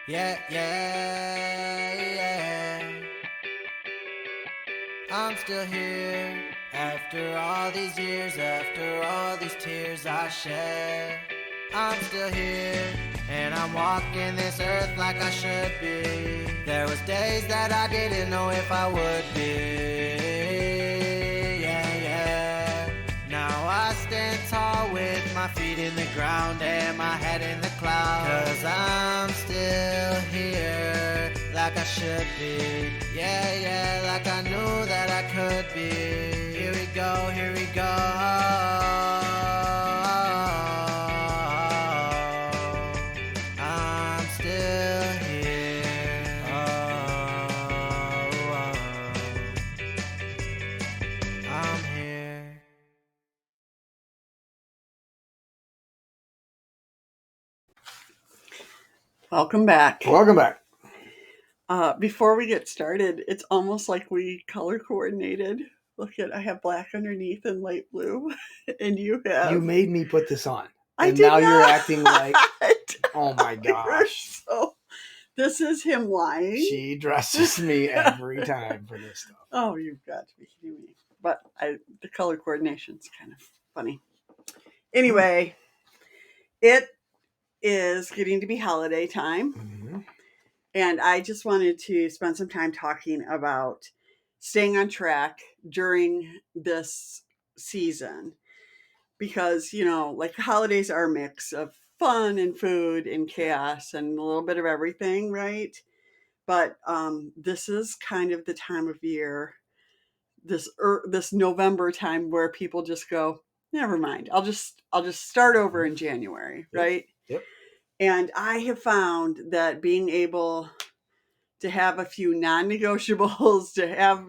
Yeah, yeah, yeah. I'm still here after all these years, after all these tears I shed. I'm still here and I'm walking this earth like I should be. There was days that I didn't know if I would be. Yeah, yeah. Now I stand tall with my feet in the ground and my head in the clouds. 'Cause I'm still here like I should be. Yeah, yeah, like I knew that I could be. Here we go, here we go. I'm still here. I'm here. Welcome back. Welcome back. Before we get started, it's almost like we color coordinated. Look at, I have black underneath and light blue, and you have. You made me put this on. I And did now you're not. acting like, oh my You're gosh. so. This is him lying. She dresses me every time for this stuff. Oh, you've got to be kidding me. But the color coordination's kind of funny. Anyway, it is getting to be holiday time. Mm-hmm. And I just wanted to spend some time talking about staying on track during this season. Because, like holidays are a mix of fun and food and chaos and a little bit of everything, right? But this is kind of the time of year, this November time where people just go, never mind. I'll just start over in January, right? Yep. And I have found that being able to have a few non-negotiables,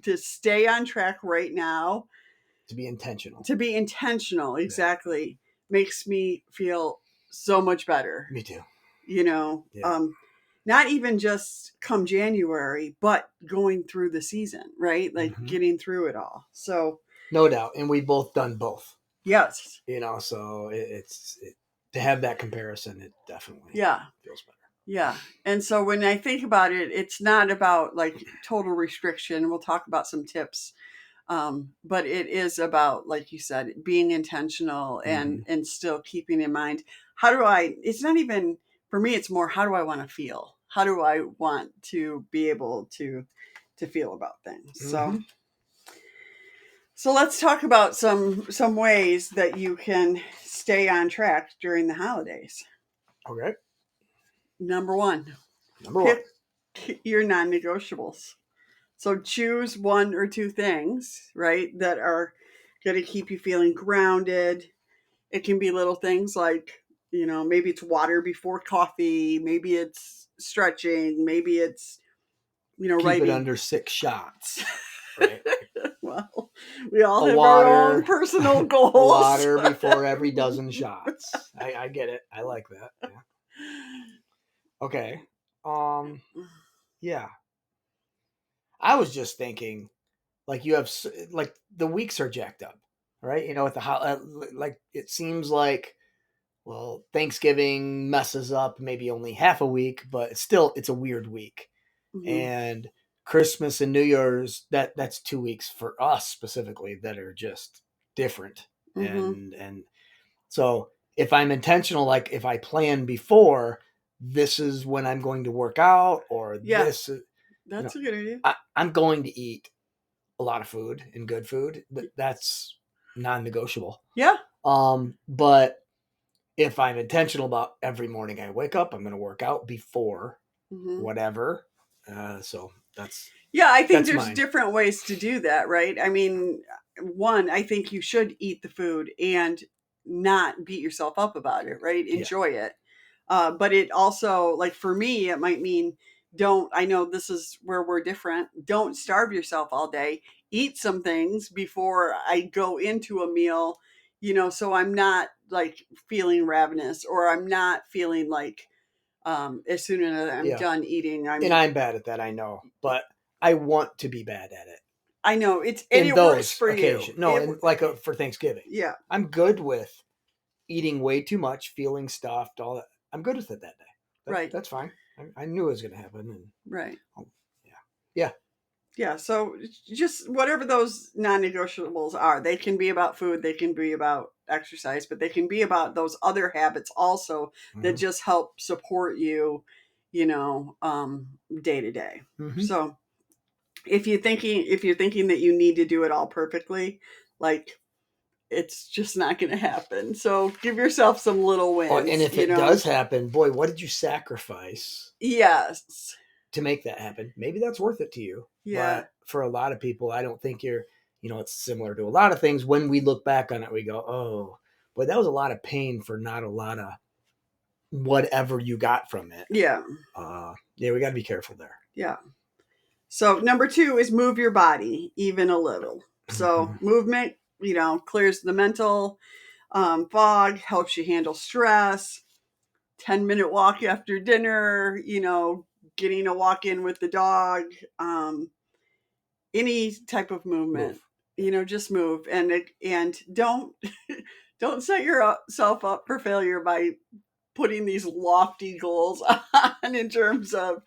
to stay on track right now, To be intentional. Exactly, makes me feel so much better. Me too. Yeah. Not even just come January, but going through the season, right? Like getting through it all. So no doubt, and we've both done both. Yes. So it's to have that comparison, it definitely feels better. Yeah. And so when I think about it, it's not about like total restriction. We'll talk about some tips. But it is about, like you said, being intentional and still keeping in mind, it's not even, for me, it's more, how do I want to feel? How do I want to be able to feel about things? So let's talk about some ways that you can stay on track during the holidays. Okay. Number one, pick your non-negotiables. So choose one or two things, right, that are going to keep you feeling grounded. It can be little things like, maybe it's water before coffee. Maybe it's stretching. Maybe it's, keep writing. it under 6 shots. Right. Well, we all have our own personal goals. Water before every dozen shots. I get it. I like that. Yeah. Okay. Yeah. I was just thinking, like, you have, like, the weeks are jacked up, right? At the like, it seems like, well, Thanksgiving messes up maybe only half a week, but it's a weird week. Mm-hmm. And Christmas and New Year's, that's 2 weeks for us specifically that are just different. Mm-hmm. And so if I'm intentional, like if I plan before, this is when I'm going to work out, or this is, that's a good idea. I'm going to eat a lot of food and good food. That's non-negotiable. Yeah. But if I'm intentional about every morning I wake up, I'm going to work out before whatever. So that's. Yeah, I think there's different ways to do that, right? I mean, one, I think you should eat the food and not beat yourself up about it, right? Enjoy it. But it also, like for me, it might mean I know this is where we're different. Don't starve yourself all day. Eat some things before I go into a meal, so I'm not like feeling ravenous, or I'm not feeling like as soon as I'm done eating. And I'm bad at that, I know, but I want to be bad at it. I know it works for occasions. you. No, for Thanksgiving. Yeah. I'm good with eating way too much, feeling stuffed, all that. I'm good with it that day. That's fine. I knew it was going to happen. And Right. yeah. Yeah. So just whatever those non-negotiables are, they can be about food, they can be about exercise, but they can be about those other habits also that Mhm. just help support you, day to day. Mhm. So if you're thinking that you need to do it all perfectly, like it's just not going to happen. So give yourself some little Oh, and wins, if it does happen, boy, what did you sacrifice Yes. to make that happen? Maybe that's worth it to you. Yeah. But for a lot of people, I don't think it's similar to a lot of things. When we look back on it, we go, oh, boy, that was a lot of pain for not a lot of whatever you got from it. Yeah. Yeah, we got to be careful there. Yeah. So number 2 is move your body even a little. So movement, clears the mental fog, helps you handle stress. 10-minute walk after dinner, getting a walk in with the dog, any type of movement, just move and don't don't set yourself up for failure by putting these lofty goals on in terms of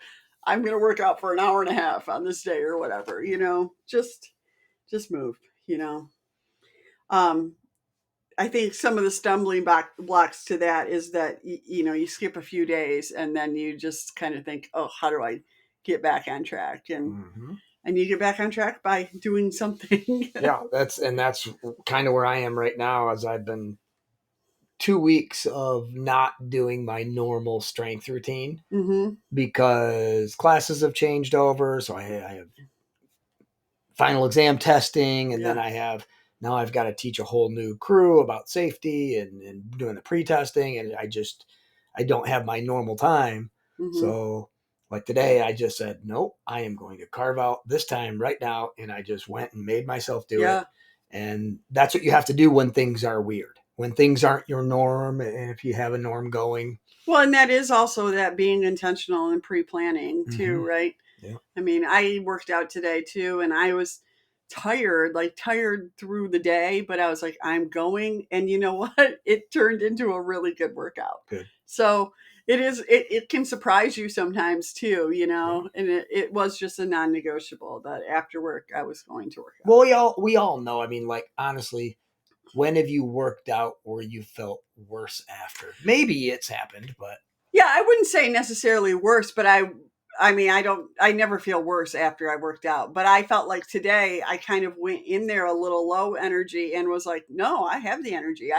I'm going to work out for an hour and a half on this day or whatever, just move, um I think some of the stumbling blocks to that is that you skip a few days and then you just kind of think, oh, how do I get back on track? And you get back on track by doing something. Yeah, that's kind of where I am right now, as I've been 2 weeks of not doing my normal strength routine because classes have changed over. So I have final exam testing, and then now I've got to teach a whole new crew about safety and doing the pre-testing, and I don't have my normal time. So like today, I just said, nope, I am going to carve out this time right now. And I just went and made myself do it. And that's what you have to do when things are weird, when things aren't your norm. And if you have a norm going. Well, and that is also that being intentional and pre-planning too, right? Yeah. I mean, I worked out today too, and I was tired through the day, but I was like, I'm going. And you know what? It turned into a really good workout. Good. So it can surprise you sometimes too, and it was just a non-negotiable that after work I was going to work out. Well, we all know. I mean, like, honestly, when have you worked out where you felt worse after? Maybe it's happened, but yeah, I wouldn't say necessarily worse, but I never feel worse after I worked out, but I felt like today I kind of went in there a little low energy and was like, no, I have the energy.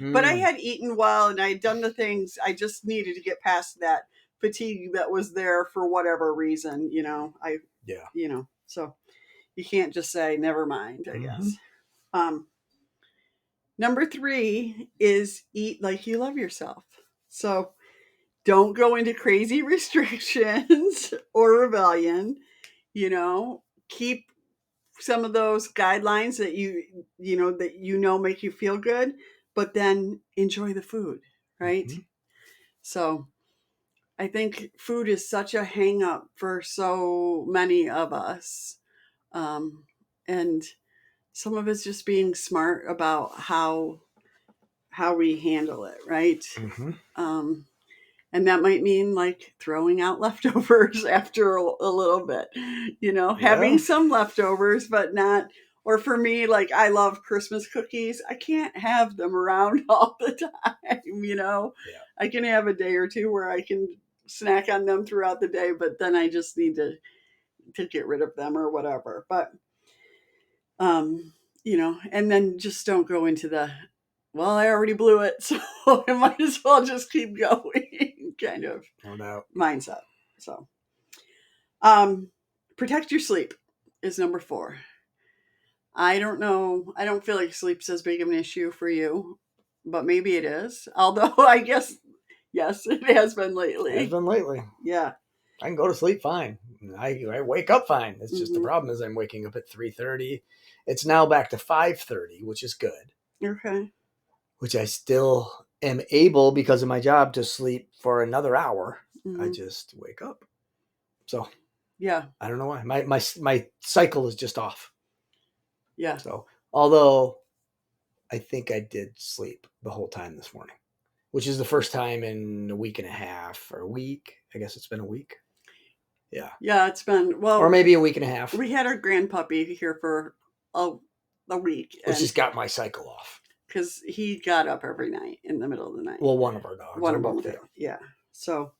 But I had eaten well and I had done the things. I just needed to get past that fatigue that was there for whatever reason, so you can't just say, never mind, I guess. Number 3 is eat like you love yourself. So don't go into crazy restrictions or rebellion. Keep some of those guidelines that make you feel good, but then enjoy the food, right? So I think food is such a hang up for so many of us, and some of it's just being smart about how we handle it, right? And that might mean like throwing out leftovers after a little bit, having some leftovers, but not. Or for me, like I love Christmas cookies. I can't have them around all the time. I can have a day or two where I can snack on them throughout the day, but then I just need to get rid of them or whatever. But, and then just don't go into well, I already blew it, so I might as well just keep going kind of mindset. So, protect your sleep is number 4. I don't know. I don't feel like sleep's as big of an issue for you, but maybe it is. Although I guess, yes, it has been lately. Yeah. I can go to sleep fine. I wake up fine. It's just the problem is I'm waking up at 3:30. It's now back to 5:30, which is good. Okay. Which I still am able, because of my job, to sleep for another hour. I just wake up. So yeah, I don't know why. My cycle is just off. Yeah. So although I think I did sleep the whole time this morning, which is the first time in a week and a half or a week I guess it's been a week. Yeah. Yeah, it's been, well, Or maybe a week and a half. we had our grand puppy here for a week. Which just got my cycle off. Because he got up every night in the middle of the night. Well, one of our dogs. One of them. Yeah. So,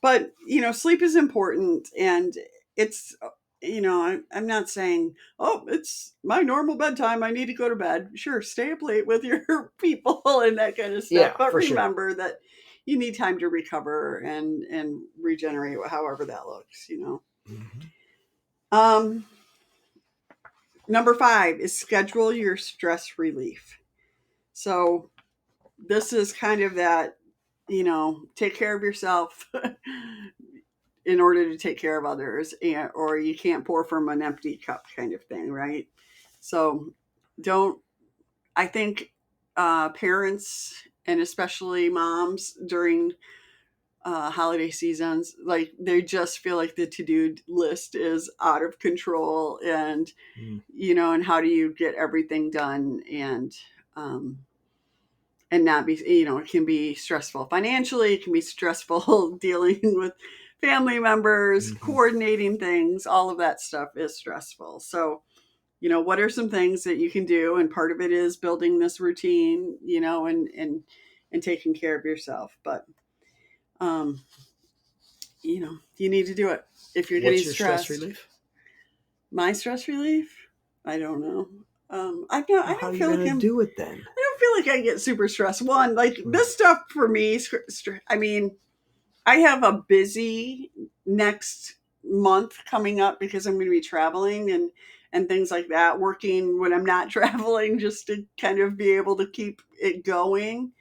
but, sleep is important. And it's, I'm not saying, oh, it's my normal bedtime, I need to go to bed. Sure, stay up late with your people and that kind of stuff. Yeah, but for remember sure. that you need time to recover and regenerate, however that looks, Mm-hmm. Number 5 is schedule your stress relief. So this is kind of that, take care of yourself in order to take care of others, or you can't pour from an empty cup kind of thing, right? So I think parents and especially moms during holiday seasons, like they just feel like the to-do list is out of control, and and how do you get everything done, and not be, it can be stressful financially, it can be stressful dealing with family members, coordinating things, all of that stuff is stressful. So, what are some things that you can do? And part of it is building this routine, and taking care of yourself. But, you need to do it. If you're getting stressed. Stress relief? My stress relief? I don't know. I don't feel like I'm do it then. I don't feel like I get super stressed. One, like this stuff for me, I mean, I have a busy next month coming up because I'm going to be traveling and things like that, working when I'm not traveling just to kind of be able to keep it going.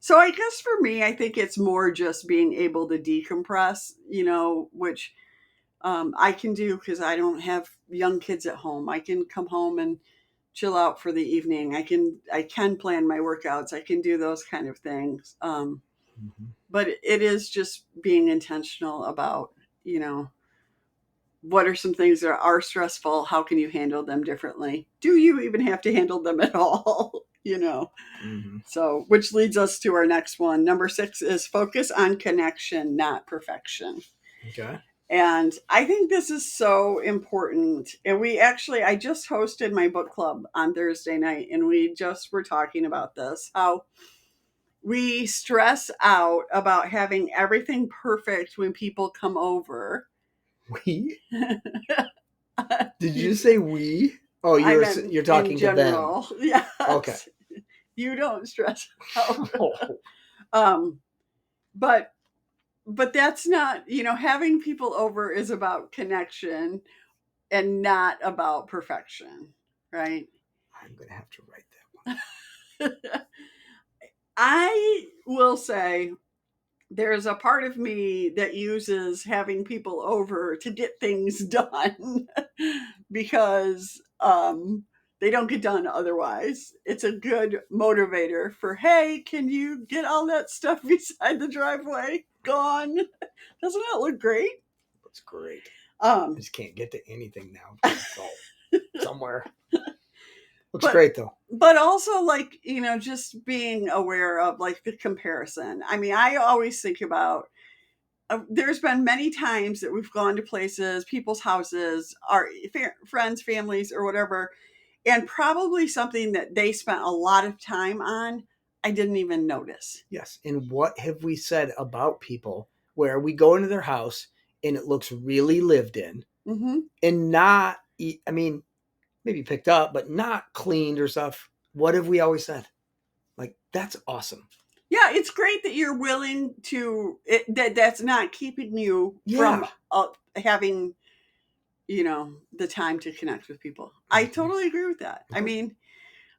So I guess for me, I think it's more just being able to decompress, which I can do because I don't have young kids at home. I can come home and chill out for the evening. I can plan my workouts. I can do those kind of things. But it is just being intentional about, what are some things that are stressful? How can you handle them differently? Do you even have to handle them at all? So, which leads us to our next one. Number 6 is focus on connection, not perfection. Okay. And I think this is so important. And I just hosted my book club on Thursday night, and we just were talking about this, how we stress out about having everything perfect when people come over. We? Did you say we? Oh, you're talking in general. To them. Yes. Okay. You don't stress out. But that's not, having people over is about connection and not about perfection, right? I'm going to have to write that one. I will say there's a part of me that uses having people over to get things done because they don't get done otherwise. It's a good motivator for, hey, can you get all that stuff beside the driveway gone? Doesn't that look great? Looks great. I just can't get to anything now. So somewhere. Looks great though. But also, like, just being aware of like the comparison. I mean, I always think about, there's been many times that we've gone to places, people's houses, our friends, families, or whatever, and probably something that they spent a lot of time on, I didn't even notice. Yes. And what have we said about people where we go into their house and it looks really lived in, and not, I mean, maybe picked up, but not cleaned or stuff. What have we always said? Like, that's awesome. Yeah, it's great that you're willing to, that's not keeping you from having, the time to connect with people. I totally agree with that. I mean,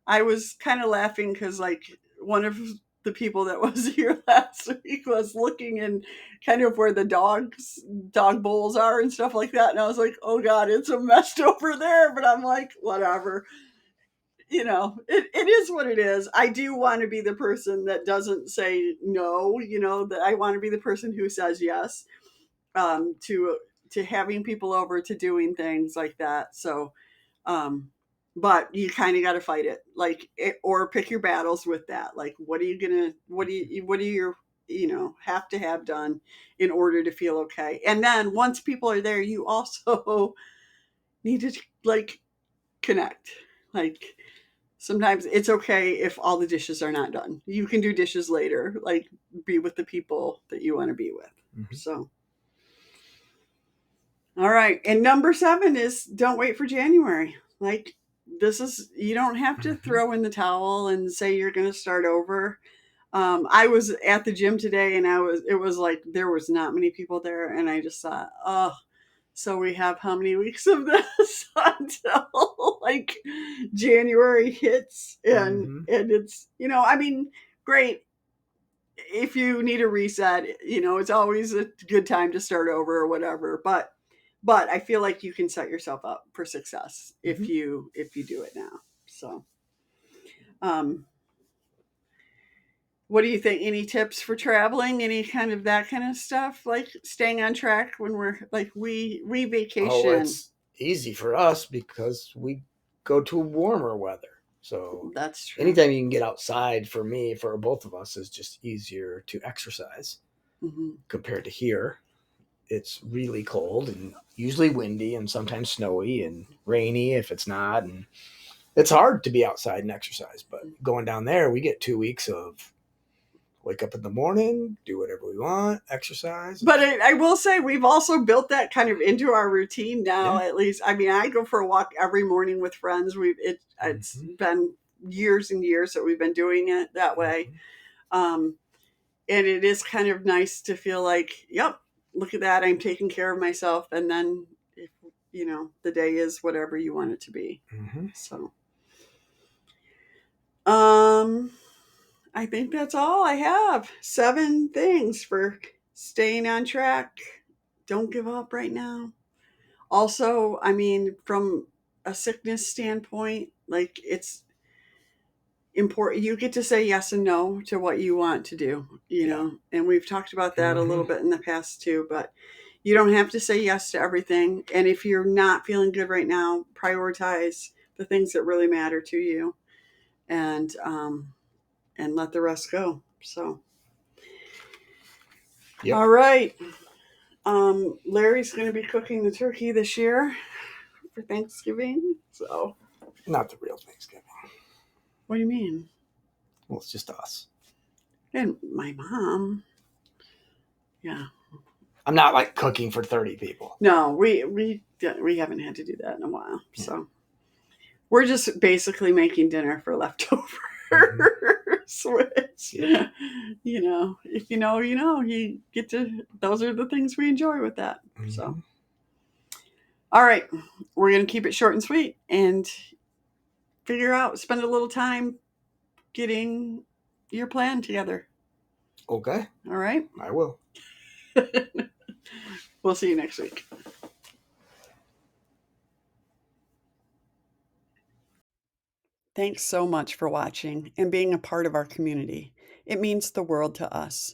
I was kind of laughing because, like, one of the people that was here last week was looking in kind of where the dog bowls are and stuff like that. And I was like, oh God, it's a mess over there. But I'm like, whatever. It is what it is. I do want to be the person that doesn't say no, that I want to be the person who says yes, to having people over, to doing things like that. So, but you kind of got to fight it, like, or pick your battles with that. Like, what are your have to have done in order to feel okay. And then once people are there, you also need to like connect. Like sometimes it's okay if all the dishes are not done. You can do dishes later, like be with the people that you want to be with. So, all right. And number 7 is don't wait for January. Like you don't have to throw in the towel and say you're going to start over. I was at the gym today and it was like there was not many people there. And I just thought, oh, so we have how many weeks of this until like January hits and it's, I mean, great. If you need a reset, it's always a good time to start over or whatever. But I feel like you can set yourself up for success if you do it now. So, um, what do you think? Any tips for traveling? Any kind of that kind of stuff? Like staying on track when we're like we vacation. Oh, it's easy for us because we go to warmer weather. So that's true. Anytime you can get outside, for me, for both of us, is just easier to exercise compared to here. It's really cold and usually windy and sometimes snowy and rainy if it's not. And it's hard to be outside and exercise. But going down there, we get 2 weeks of wake up in the morning, do whatever we want, exercise. But I will say we've also built that kind of into our routine now. At least, I mean, I go for a walk every morning with friends. It's been years and years that we've been doing it that way. And it is kind of nice to feel like, yep, look at that. I'm taking care of myself. And then, if, the day is whatever you want it to be. So, I think that's all I have. 7 things for staying on track. Don't give up right now. Also, I mean, from a sickness standpoint, like it's important. You get to say yes and no to what you want to do, and we've talked about that a little bit in the past too, but you don't have to say yes to everything. And if you're not feeling good right now, prioritize the things that really matter to you and let the rest go. So, all right. Larry's going to be cooking the turkey this year for Thanksgiving. So, not the real Thanksgiving. What do you mean? Well, it's just us. And my mom. Yeah. I'm not like cooking for 30 people. No, we haven't had to do that in a while. Yeah. So we're just basically making dinner for leftovers. Which, if you know, you get to, those are the things we enjoy with that. So, all right, we're going to keep it short and sweet and spend a little time getting your plan together. Okay. All right. I will. We'll see you next week. Thanks so much for watching and being a part of our community. It means the world to us.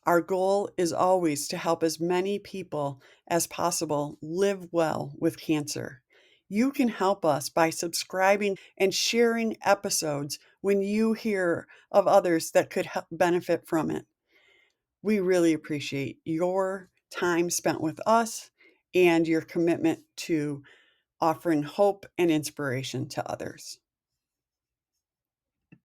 Our goal is always to help as many people as possible live well with cancer. You can help us by subscribing and sharing episodes when you hear of others that could benefit from it. We really appreciate your time spent with us and your commitment to offering hope and inspiration to others.